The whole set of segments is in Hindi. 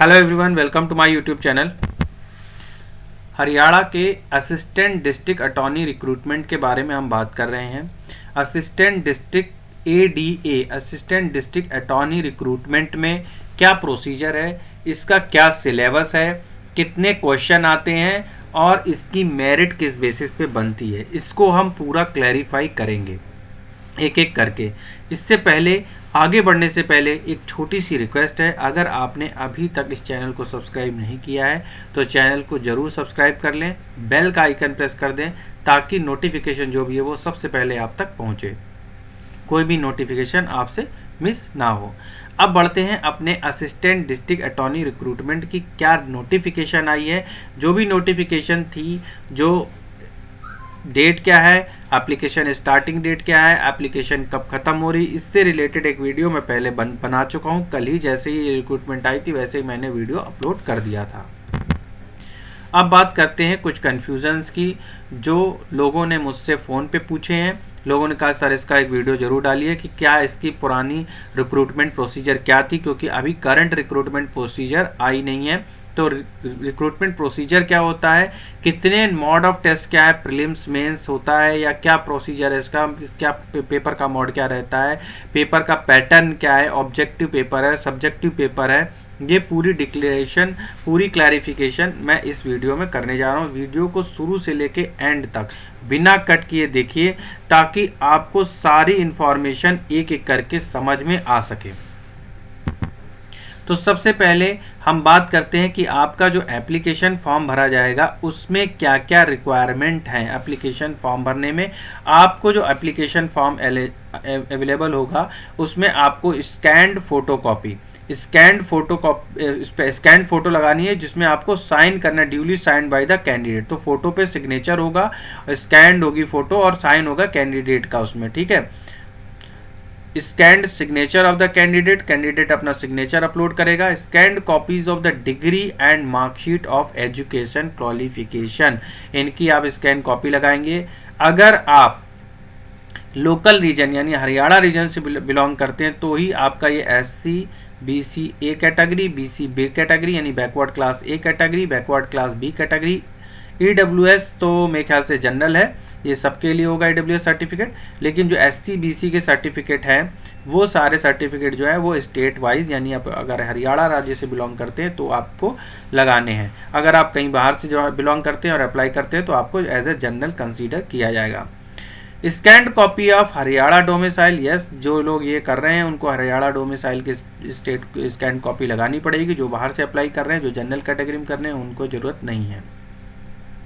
Hello everyone, welcome to my YouTube channel. Haryana के असिस्टेंट डिस्ट्रिक्ट अटॉर्नी रिक्रूटमेंट के बारे में हम बात कर रहे हैं। Assistant district ADA assistant district attorney recruitment में क्या प्रोसीजर है, इसका क्या सिलेबस है, कितने क्वेश्चन आते हैं और इसकी मेरिट किस बेसिस पे बनती है, इसको हम पूरा क्लैरिफाई करेंगे एक एक करके। इससे पहले आगे बढ़ने से पहले एक छोटी सी रिक्वेस्ट है, अगर आपने अभी तक इस चैनल को सब्सक्राइब नहीं किया है तो चैनल को ज़रूर सब्सक्राइब कर लें, बेल का आइकन प्रेस कर दें ताकि नोटिफिकेशन जो भी है वो सबसे पहले आप तक पहुंचे, कोई भी नोटिफिकेशन आपसे मिस ना हो। अब बढ़ते हैं अपने असिस्टेंट डिस्ट्रिक्ट अटॉर्नी रिक्रूटमेंट की क्या नोटिफिकेशन आई है। जो भी नोटिफिकेशन थी, जो डेट क्या है, एप्लीकेशन स्टार्टिंग डेट क्या है, एप्लीकेशन कब खत्म हो रही, इससे रिलेटेड एक वीडियो मैं पहले बना चुका हूँ। कल ही जैसे ही रिक्रूटमेंट आई थी वैसे ही मैंने वीडियो अपलोड कर दिया था। अब बात करते हैं कुछ कन्फ्यूजन्स की जो लोगों ने मुझसे फ़ोन पे पूछे हैं। लोगों ने कहा सर इसका एक वीडियो जरूर डालिए कि क्या इसकी पुरानी रिक्रूटमेंट प्रोसीजर क्या थी, क्योंकि अभी करंट रिक्रूटमेंट प्रोसीजर आई नहीं है। तो रिक्रूटमेंट प्रोसीजर क्या होता है, कितने मोड ऑफ टेस्ट क्या है, प्रीलिम्स मेंस होता है या क्या प्रोसीजर है इसका, क्या पेपर का मोड क्या रहता है, पेपर का पैटर्न क्या है, ऑब्जेक्टिव पेपर है, सब्जेक्टिव पेपर है, ये पूरी डिक्लेरेशन, पूरी क्लैरिफिकेशन मैं इस वीडियो में करने जा रहा हूँ। वीडियो को शुरू से लेके एंड तक बिना कट किए देखिए ताकि आपको सारी इंफॉर्मेशन एक एक करके समझ में आ सके। तो सबसे पहले हम बात करते हैं कि आपका जो एप्लीकेशन फॉर्म भरा जाएगा उसमें क्या क्या रिक्वायरमेंट हैं। एप्लीकेशन फॉर्म भरने में आपको जो एप्लीकेशन फॉर्म अवेलेबल होगा उसमें आपको स्कैन्ड फोटो लगानी है, जिसमें आपको साइन करना, duly signed by the candidate. तो फोटो पे सिग्नेचर होगा, स्कैन्ड होगी फोटो और साइन होगा कैंडिडेट का उसमें, ठीक है। Scanned signature of the candidate अपना सिग्नेचर अपलोड करेगा। Scanned copies of the degree and marksheet of education qualification, इनकी आप स्कैन कॉपी लगाएंगे। अगर आप लोकल रीजन यानी हरियाणा रीजन से बिलोंग करते हैं तो ही आपका ये SC BC A category, BC B category यानी backward class A category, backward class B category, EWS तो मेरे ख्याल से जनरल है, ये सबके लिए होगा EWS सर्टिफिकेट। लेकिन जो SC BC के सर्टिफिकेट हैं वो सारे सर्टिफिकेट जो है वो स्टेट वाइज, यानी आप अगर हरियाणा राज्य से बिलोंग करते हैं तो आपको लगाने हैं। अगर आप कहीं बाहर से जो बिलोंग करते हैं और अप्लाई करते हैं तो आपको एज ए जनरल कंसीडर किया जाएगा। Scanned copy of Haryana domicile, yes, जो लोग ये कर रहे हैं उनको हरियाणा डोमिसाइल की स्टेट स्कैन्ड कॉपी लगानी पड़ेगी। जो बाहर से अप्लाई कर रहे हैं, जो जनरल कैटेगरी में कर रहे हैं, उनको जरूरत नहीं है,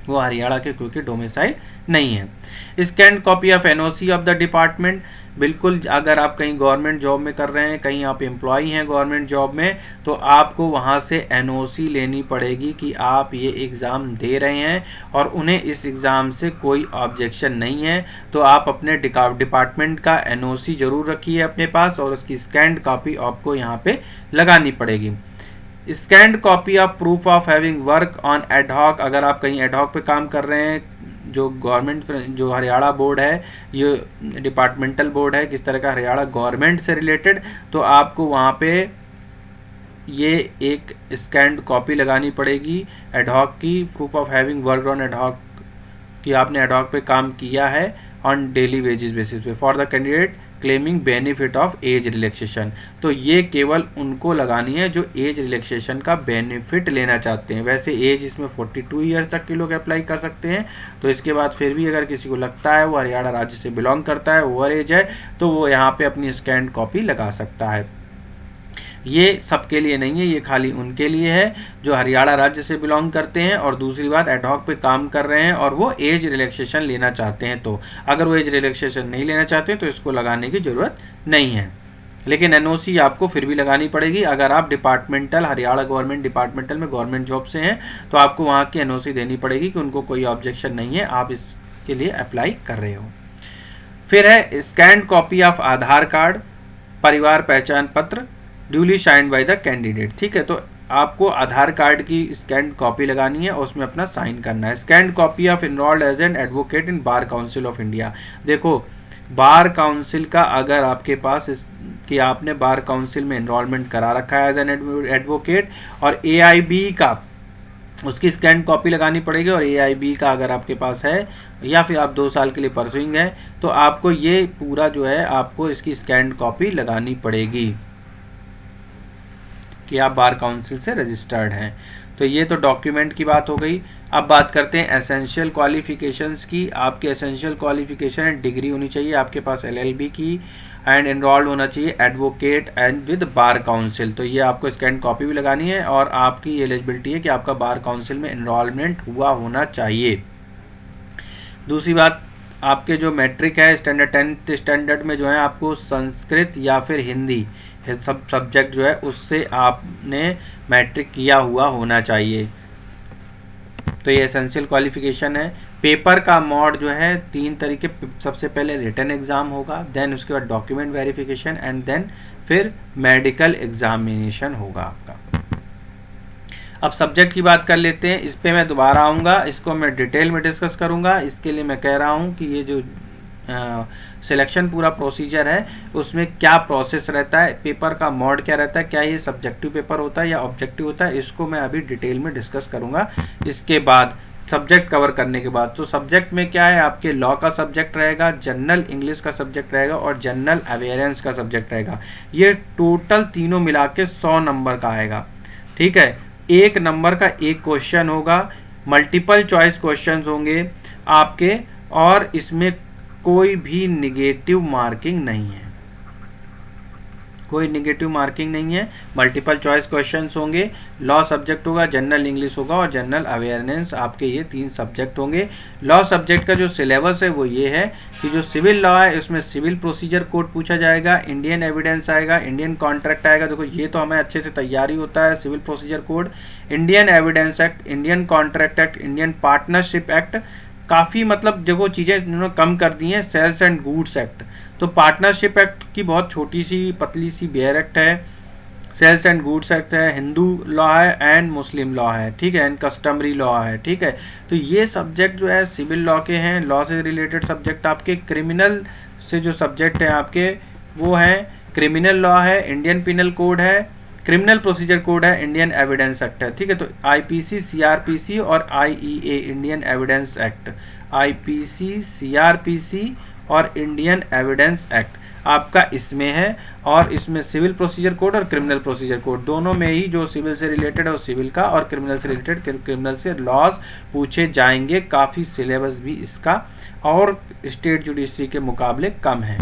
वो हरियाणा के क्योंकि डोमिसाइल नहीं है। Scanned copy of NOC of the department, बिल्कुल अगर आप कहीं गवर्नमेंट जॉब में कर रहे हैं, कहीं आप एम्प्लॉई हैं गवर्नमेंट जॉब में, तो आपको वहाँ से NOC लेनी पड़ेगी कि आप ये एग्ज़ाम दे रहे हैं और उन्हें इस एग्ज़ाम से कोई ऑब्जेक्शन नहीं है। तो आप अपने डिपार्टमेंट का NOC जरूर रखिए अपने पास और उसकी स्कैन्ड कॉपी आपको यहाँ पे लगानी पड़ेगी। Scanned copy of proof of having work on ad hoc, अगर आप कहीं एडहॉक पे काम कर रहे हैं, जो गवर्नमेंट, जो हरियाणा बोर्ड है ये डिपार्टमेंटल बोर्ड है, किस तरह का हरियाणा गवर्नमेंट से रिलेटेड, तो आपको वहाँ पे ये एक स्कैन्ड कॉपी लगानी पड़ेगी एडहॉक की, proof of having work on ad hoc कि आपने एडहॉक पे काम किया है ऑन डेली वेजेस बेसिस पे for the candidate claiming benefit of age relaxation. तो ये केवल उनको लगानी है जो एज रिलैक्सेशन का बेनिफिट लेना चाहते हैं। वैसे एज इसमें 42 ईयर्स तक के लोग अप्लाई कर सकते हैं। तो इसके बाद फिर भी अगर किसी को लगता है वो हरियाणा राज्य से बिलोंग करता है, ओवर एज है, तो वो यहाँ पे अपनी स्कैन्ड कॉपी लगा सकता है। ये सबके लिए नहीं है, ये खाली उनके लिए है जो हरियाणा राज्य से बिलोंग करते हैं और दूसरी बात एडहॉक पे काम कर रहे हैं और वो एज रिलैक्सेशन लेना चाहते हैं। तो अगर वो एज रिलैक्सेशन नहीं लेना चाहते तो इसको लगाने की ज़रूरत नहीं है, लेकिन NOC आपको फिर भी लगानी पड़ेगी। अगर आप डिपार्टमेंटल, हरियाणा गवर्नमेंट डिपार्टमेंटल में गवर्नमेंट जॉब से हैं तो आपको वहाँ की NOC देनी पड़ेगी कि उनको कोई ऑब्जेक्शन नहीं है, आप इसके लिए अप्लाई कर रहे हो। फिर है scanned copy of Aadhaar card, परिवार पहचान पत्र, duly signed by the candidate, ठीक है। तो आपको आधार कार्ड की स्कैन्ड कॉपी लगानी है और उसमें अपना साइन करना है। Scanned copy of enrolled as an advocate in bar council of India, देखो बार काउंसिल का अगर आपके पास कि आपने बार काउंसिल में एनरोलमेंट करा रखा है एज एन एडवोकेट, और AIB का उसकी स्कैन कॉपी लगानी पड़ेगी, और AIB का अगर आपके पास है या फिर आप 2 साल के लिए परसुइंग है तो आपको ये पूरा जो है आपको इसकी स्कैन कॉपी लगानी पड़ेगी कि आप बार काउंसिल से रजिस्टर्ड हैं। तो ये तो डॉक्यूमेंट की बात हो गई। अब बात करते हैं एसेंशियल क्वालिफिकेशंस की। आपके एसेंशियल क्वालिफिकेशन डिग्री होनी चाहिए आपके पास LLB की, एंड एनरोल्ड होना चाहिए advocate and with bar council. तो ये आपको स्कैन कॉपी भी लगानी है, और आपकी एलिजिबिलिटी है कि आपका बार काउंसिल में एनरोलमेंट हुआ होना चाहिए। दूसरी बात, आपके जो मैट्रिक है स्टैंडर्ड 10th स्टैंडर्ड में जो है आपको संस्कृत या फिर हिंदी सब सब्जेक्ट जो है उससे आपने मैट्रिक किया हुआ होना चाहिए। तो ये एसेंशियल क्वालिफिकेशन है। पेपर का मोड जो है 3 तरीके, सबसे पहले रिटन एग्जाम होगा, देन उसके बाद डॉक्यूमेंट वेरिफिकेशन, एंड देन फिर मेडिकल एग्जामिनेशन होगा आपका। अब सब्जेक्ट की बात कर लेते हैं। इस पे मैं दोबारा आऊँगा, इसको मैं डिटेल में डिस्कस करूँगा। इसके लिए मैं कह रहा हूँ कि ये जो सिलेक्शन पूरा प्रोसीजर है उसमें क्या प्रोसेस रहता है, पेपर का मोड क्या रहता है, क्या ये सब्जेक्टिव पेपर होता है या ऑब्जेक्टिव होता है, इसको मैं अभी डिटेल में डिस्कस करूँगा। इसके बाद सब्जेक्ट कवर करने के बाद, तो सब्जेक्ट में क्या है, आपके लॉ का सब्जेक्ट रहेगा, जनरल इंग्लिश का सब्जेक्ट रहेगा, और जनरल अवेयरेंस का सब्जेक्ट रहेगा। ये टोटल तीनों मिला के 100 नंबर का आएगा। ठीक है, 1 नंबर का एक क्वेश्चन होगा, मल्टीपल चॉइस क्वेश्चन होंगे आपके, और इसमें कोई भी निगेटिव मार्किंग नहीं है, कोई निगेटिव मार्किंग नहीं है। मल्टीपल चॉइस क्वेश्चंस होंगे, लॉ सब्जेक्ट होगा, जनरल इंग्लिश होगा, और जनरल अवेयरनेस, आपके ये 3 सब्जेक्ट होंगे। लॉ सब्जेक्ट का जो सिलेबस है वो ये है कि जो सिविल लॉ है उसमें सिविल प्रोसीजर कोड पूछा जाएगा, इंडियन एविडेंस आएगा, इंडियन कॉन्ट्रैक्ट आएगा। देखो ये तो हमें अच्छे से तैयारी होता है, civil procedure code, Indian evidence act, Indian contract act, Indian partnership act, काफ़ी मतलब देखो चीज़ें इन्होंने कम कर दी हैं, सेल्स एंड गुड्स एक्ट। तो पार्टनरशिप एक्ट की बहुत छोटी सी पतली सी बेयर एक्ट है, सेल्स एंड गुड्स एक्ट है, हिंदू लॉ है एंड मुस्लिम लॉ है, ठीक है, एंड कस्टमरी लॉ है। ठीक है, तो ये सब्जेक्ट जो है सिविल लॉ के हैं। लॉ से रिलेटेड सब्जेक्ट आपके क्रिमिनल से जो सब्जेक्ट हैं आपके वो हैं, क्रिमिनल लॉ है, इंडियन पिनल कोड है, क्रिमिनल प्रोसीजर कोड है, इंडियन एविडेंस एक्ट है। ठीक है, तो IPC, CRPC और IEA, Indian evidence act, IPC, CRPC और इंडियन एविडेंस एक्ट आपका इसमें है, और इसमें सिविल प्रोसीजर कोड और क्रिमिनल प्रोसीजर कोड दोनों में ही जो सिविल से रिलेटेड है वो सिविल का, और क्रिमिनल से रिलेटेड क्रिमिनल से लॉज पूछे जाएंगे। काफ़ी सिलेबस भी इसका और स्टेट जुडिशरी के मुकाबले कम है।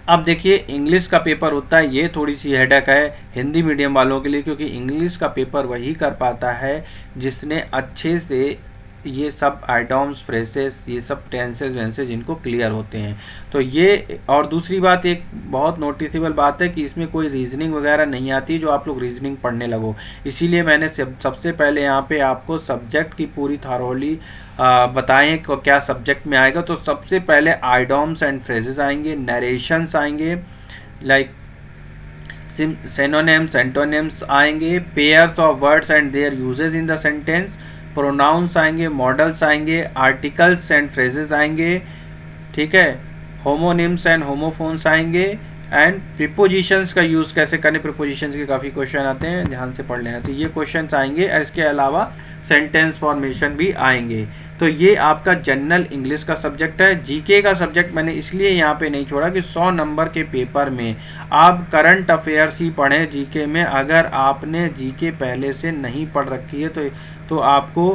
अब देखिए इंग्लिश का पेपर होता है, ये थोड़ी सी हेडेक है हिंदी मीडियम वालों के लिए, क्योंकि इंग्लिश का पेपर वही कर पाता है जिसने अच्छे से ये सब आइटम्स, फ्रेसेस, ये सब टेंसेस वेंसेस इनको क्लियर होते हैं। तो ये, और दूसरी बात एक बहुत नोटिसेबल बात है कि इसमें कोई रीजनिंग वगैरह नहीं आती जो आप लोग रीजनिंग पढ़ने लगो। इसीलिए मैंने सबसे पहले यहाँ पे आपको सब्जेक्ट की पूरी थारोली बताएं कि क्या सब्जेक्ट में आएगा। तो सबसे पहले आइडोम्स एंड फ्रेजेस आएंगे, नरेशंस आएंगे, लाइक सिनोनिम्स, एंटोनिम्स आएंगे, pairs of words and their uses in the sentence, pronouns आएंगे, मॉडल्स आएंगे, आर्टिकल्स एंड फ्रेजेस आएंगे, ठीक है, होमोनिम्स एंड होमोफोन्स आएंगे, एंड प्रीपोजिशंस का यूज़ कैसे करने, प्रीपोजिशंस के काफ़ी क्वेश्चन आते हैं, ध्यान से पढ़ लेना। तो ये क्वेश्चंस आएंगे, इसके अलावा सेंटेंस फॉर्मेशन भी आएंगे। तो ये आपका जनरल इंग्लिश का सब्जेक्ट है। जीके का सब्जेक्ट मैंने इसलिए यहाँ पे नहीं छोड़ा कि 100 नंबर के पेपर में आप करंट अफेयर्स ही पढ़ें जीके में। अगर आपने जीके पहले से नहीं पढ़ रखी है तो आपको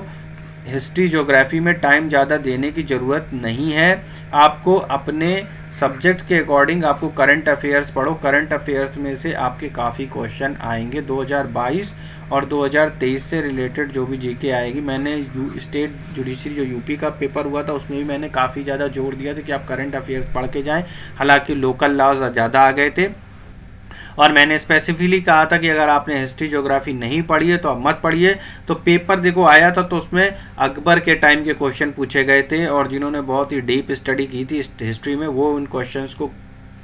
हिस्ट्री ज्योग्राफी में टाइम ज़्यादा देने की ज़रूरत नहीं है। आपको अपने सब्जेक्ट के अकॉर्डिंग आपको करंट अफेयर्स पढ़ो। करंट अफेयर्स में से आपके काफ़ी क्वेश्चन आएंगे 2022 और 2023 से रिलेटेड जो भी जीके आएगी। मैंने स्टेट जुडिशरी जो यूपी का पेपर हुआ था उसमें भी मैंने काफ़ी ज़्यादा जोर दिया था कि आप करंट अफेयर्स पढ़ के जाएं। हालांकि लोकल लॉज ज़्यादा आ गए थे और मैंने स्पेसिफिकली कहा था कि अगर आपने हिस्ट्री ज्योग्राफी नहीं पढ़ी है तो आप मत पढ़िए। तो पेपर देखो आया था तो उसमें अकबर के टाइम के क्वेश्चन पूछे गए थे और जिन्होंने बहुत ही डीप स्टडी की थी हिस्ट्री में वो उन क्वेश्चंस को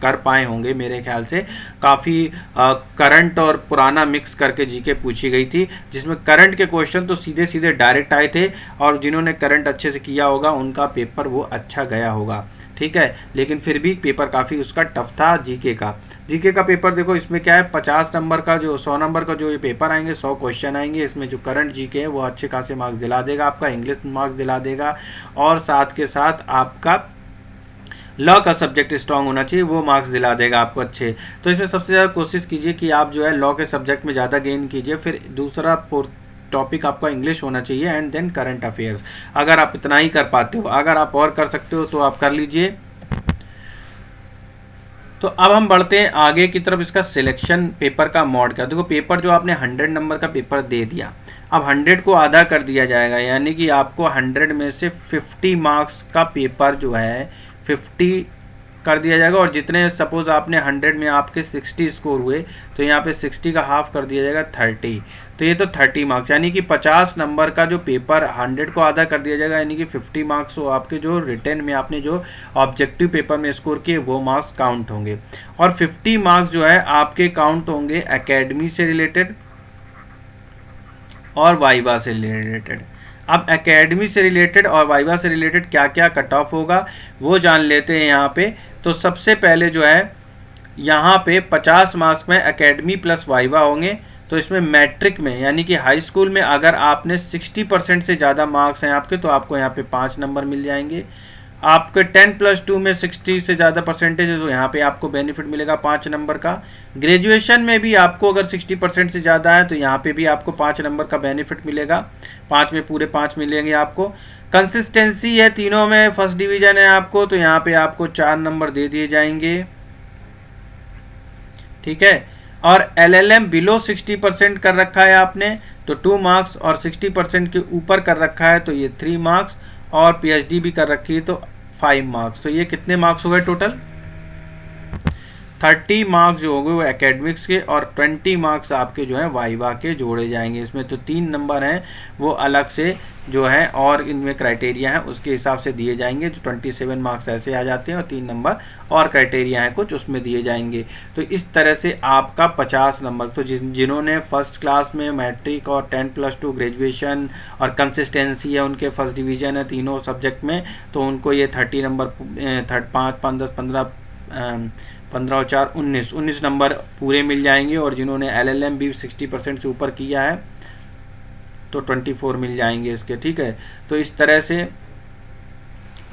कर पाए होंगे। मेरे ख्याल से काफ़ी करंट और पुराना मिक्स करके जीके पूछी गई थी, जिसमें करंट के क्वेश्चन तो सीधे सीधे डायरेक्ट आए थे और जिन्होंने करंट अच्छे से किया होगा उनका पेपर वो अच्छा गया होगा। ठीक है। लेकिन फिर भी पेपर काफ़ी उसका टफ था जीके का। जीके का पेपर देखो, इसमें क्या है, 50 नंबर का जो 100 नंबर का जो ये पेपर आएंगे, 100 क्वेश्चन आएंगे। इसमें जो करंट जीके है वो अच्छे खासे मार्क्स दिला देगा, आपका इंग्लिश मार्क्स दिला देगा, और साथ के साथ आपका लॉ का सब्जेक्ट स्ट्रांग होना चाहिए, वो मार्क्स दिला देगा आपको अच्छे। तो इसमें सबसे ज़्यादा कोशिश कीजिए कि आप जो है लॉ के सब्जेक्ट में ज़्यादा गेन कीजिए। फिर दूसरा टॉपिक आपका इंग्लिश होना चाहिए, एंड देन करंट अफेयर्स। अगर आप इतना ही कर पाते हो, अगर आप और कर सकते हो तो आप कर लीजिए। तो अब हम बढ़ते हैं आगे की तरफ, इसका सिलेक्शन पेपर का मोड का। देखो पेपर जो आपने 100 नंबर का पेपर दे दिया, अब 100 को आधा कर दिया जाएगा, यानी कि आपको 100 में से 50 मार्क्स का पेपर जो है 50 कर दिया जाएगा। और जितने सपोज आपने 100 में आपके 60 स्कोर हुए, तो यहाँ पे 60 का हाफ कर दिया जाएगा 30। तो ये तो 30 मार्क्स, यानी कि 50 नंबर का जो पेपर 100 को आधा कर दिया जाएगा, यानी कि 50 मार्क्स हो आपके जो रिटर्न में आपने जो ऑब्जेक्टिव पेपर में स्कोर किए वो मार्क्स काउंट होंगे। और 50 मार्क्स जो है आपके काउंट होंगे एकेडमी से रिलेटेड और वाइवा से रिलेटेड। अब एकेडमी से रिलेटेड और वाइवा से रिलेटेड क्या क्या कट ऑफ होगा वो जान लेते हैं यहाँ पे। तो सबसे पहले जो है यहाँ पे 50 मार्क्स में एकेडमी प्लस वाइवा होंगे। तो इसमें मैट्रिक में यानी कि हाई स्कूल में अगर आपने 60% से ज़्यादा मार्क्स हैं आपके, तो आपको यहाँ पे 5 नंबर मिल जाएंगे। आपके 10+2 में 60 से ज़्यादा परसेंटेज है, तो यहाँ पे आपको बेनिफिट मिलेगा 5 नंबर का। ग्रेजुएशन में भी आपको अगर 60% से ज़्यादा है तो यहाँ पे भी आपको 5 नंबर का बेनिफिट मिलेगा, 5 में पूरे 5 मिलेंगे आपको। कंसिस्टेंसी है, तीनों में फर्स्ट डिवीजन है आपको, तो यहाँ पे आपको 4 नंबर दे दिए जाएंगे, ठीक है। और LLM बिलो 60% कर रखा है आपने तो 2 मार्क्स, और 60% के ऊपर कर रखा है तो ये 3 मार्क्स, और PhD भी कर रखी है तो 5 मार्क्स। तो ये कितने मार्क्स हो गए टोटल? 30 मार्क्स जो हो गए वो एकेडमिक्स के, और 20 मार्क्स आपके जो है वाइवा के जोड़े जाएंगे। इसमें तो 3 नंबर हैं वो अलग से जो है, और इनमें क्राइटेरिया है उसके हिसाब से दिए जाएंगे। जो 27 मार्क्स ऐसे आ जाते हैं, और 3 नंबर और क्राइटेरिया है कुछ उसमें दिए जाएंगे। तो इस तरह से आपका 50 नंबर, तो जिन्होंने फर्स्ट क्लास में मैट्रिक और 10+2 ग्रेजुएशन और कंसिस्टेंसी है उनके फर्स्ट डिवीजन है तीनों सब्जेक्ट में, तो उनको ये 30 नंबर 5, 5, 10, 15 और 4 19 नंबर पूरे मिल जाएंगे। और जिन्होंने LLM भी 60% से ऊपर किया है तो 24 मिल जाएंगे इसके, ठीक है। तो इस तरह से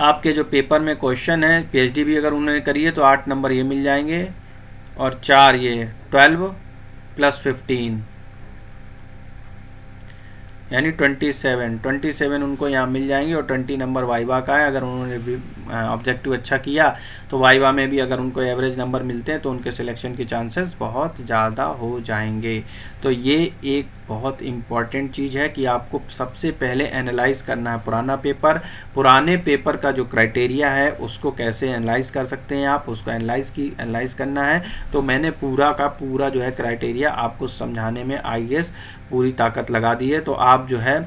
आपके जो पेपर में क्वेश्चन है, PhD भी अगर उन्होंने करी है तो 8 नंबर ये मिल जाएंगे, और 4 ये 12 + 15 यानी 27 उनको यहाँ मिल जाएंगे। और 20 नंबर वाइवा का है, अगर उन्होंने भी ऑब्जेक्टिव अच्छा किया तो वाइवा में भी अगर उनको एवरेज नंबर मिलते हैं तो उनके सिलेक्शन के चांसेस बहुत ज़्यादा हो जाएंगे। तो ये एक बहुत इम्पॉर्टेंट चीज़ है कि आपको सबसे पहले एनालाइज करना है पुराने पेपर का जो क्राइटेरिया है उसको कैसे एनालाइज कर सकते हैं आप, उसको एनालाइज करना है। तो मैंने पूरा का पूरा जो है क्राइटेरिया आपको समझाने में IAS पूरी ताकत लगा दी है। तो आप जो है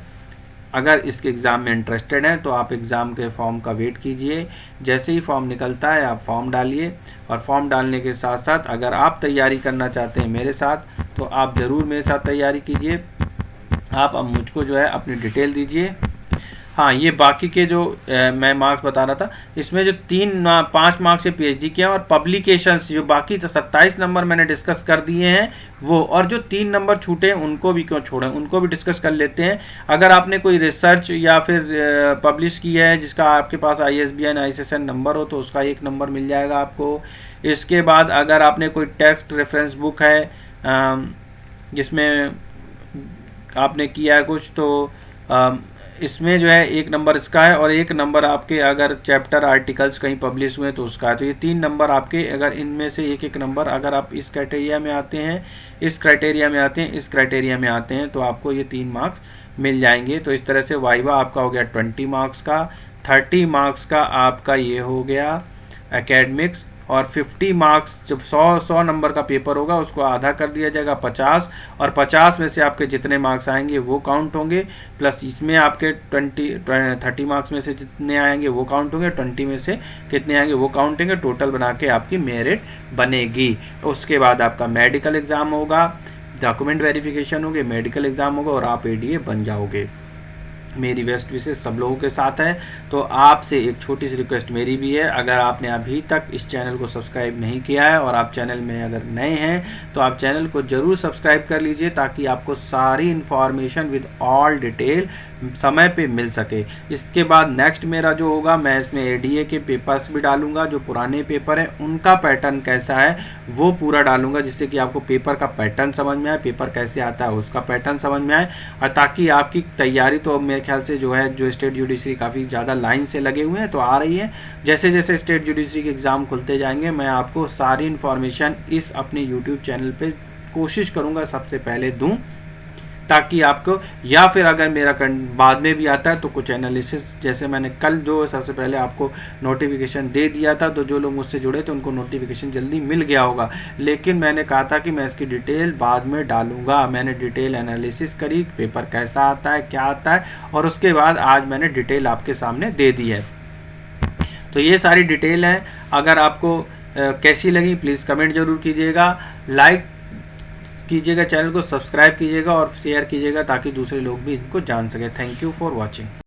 अगर इसके एग्ज़ाम में इंटरेस्टेड हैं तो आप एग्ज़ाम के फॉर्म का वेट कीजिए। जैसे ही फॉर्म निकलता है आप फॉर्म डालिए, और फॉर्म डालने के साथ साथ अगर आप तैयारी करना चाहते हैं मेरे साथ तो आप ज़रूर मेरे साथ तैयारी कीजिए। आप अब मुझको जो है अपनी डिटेल दीजिए। हाँ, ये बाकी के जो मैं मार्क्स बता रहा था, इसमें जो 5 मार्क्स से PhD किया, और पब्लिकेशंस जो बाकी 27 नंबर मैंने डिस्कस कर दिए हैं वो, और जो 3 नंबर छूटे हैं उनको भी क्यों छोड़ें, उनको भी डिस्कस कर लेते हैं। अगर आपने कोई रिसर्च या फिर पब्लिश किया है जिसका आपके पास ISBN ISSN नंबर हो तो उसका 1 नंबर मिल जाएगा आपको। इसके बाद अगर आपने कोई टेक्स्ट रेफरेंस बुक है जिसमें आपने किया है कुछ, तो इसमें जो है 1 नंबर इसका है, और 1 नंबर आपके अगर चैप्टर आर्टिकल्स कहीं पब्लिश हुए तो उसका है। तो ये 3 नंबर आपके, अगर इनमें से 1 नंबर अगर आप इस क्राइटेरिया में आते हैं, इस क्राइटेरिया में आते हैं, इस क्राइटेरिया में आते हैं, तो आपको ये 3 मार्क्स मिल जाएंगे। तो इस तरह से वाइवा आपका हो गया 20 मार्क्स का, 30 मार्क्स का आपका ये हो गया एकेडमिक्स, और 50 मार्क्स जब 100 नंबर का पेपर होगा उसको आधा कर दिया जाएगा 50, और 50 में से आपके जितने मार्क्स आएंगे वो काउंट होंगे, प्लस इसमें आपके 30 मार्क्स में से जितने आएंगे वो काउंट होंगे, 20 में से कितने आएंगे वो काउंट होंगे, टोटल बना के आपकी मेरिट बनेगी। उसके बाद आपका मेडिकल एग्ज़ाम होगा, डॉक्यूमेंट वेरिफिकेशन होगी, मेडिकल एग्ज़ाम होगा, और आप ADA बन जाओगे। मेरी बेस्ट विशेष सब लोगों के साथ है। तो आपसे एक छोटी सी रिक्वेस्ट मेरी भी है, अगर आपने अभी तक इस चैनल को सब्सक्राइब नहीं किया है और आप चैनल में अगर नए हैं तो आप चैनल को ज़रूर सब्सक्राइब कर लीजिए, ताकि आपको सारी इन्फॉर्मेशन विद ऑल डिटेल समय पे मिल सके। इसके बाद नेक्स्ट मेरा जो होगा, मैं इसमें एडीए के पेपर्स भी डालूंगा, जो पुराने पेपर हैं उनका पैटर्न कैसा है वो पूरा डालूंगा, जिससे कि आपको पेपर का पैटर्न समझ में आए, पेपर कैसे आता है उसका पैटर्न समझ में आए, और ताकि आपकी तैयारी, तो मेरे ख्याल से जो है जो स्टेट जुडिशरी काफ़ी ज़्यादा लाइन से लगे हुए हैं तो आ रही है। जैसे जैसे स्टेट जुडिशरी के एग्ज़ाम खुलते जाएंगे मैं आपको सारी इन्फॉर्मेशन इस अपने यूट्यूब चैनल पे कोशिश करूँगा सबसे पहले दूँ, ताकि आपको, या फिर अगर मेरा बाद में भी आता है तो कुछ एनालिसिस, जैसे मैंने कल जो सबसे पहले आपको नोटिफिकेशन दे दिया था, तो जो लोग मुझसे जुड़े थे उनको नोटिफिकेशन जल्दी मिल गया होगा, लेकिन मैंने कहा था कि मैं इसकी डिटेल बाद में डालूंगा। मैंने डिटेल एनालिसिस करी, पेपर कैसा आता है क्या आता है, और उसके बाद आज मैंने डिटेल आपके सामने दे दी है। तो ये सारी डिटेल है। अगर आपको कैसी लगी प्लीज़ कमेंट जरूर कीजिएगा, लाइक कीजिएगा, चैनल को सब्सक्राइब कीजिएगा और शेयर कीजिएगा, ताकि दूसरे लोग भी इनको जान सके। Thank you for watching.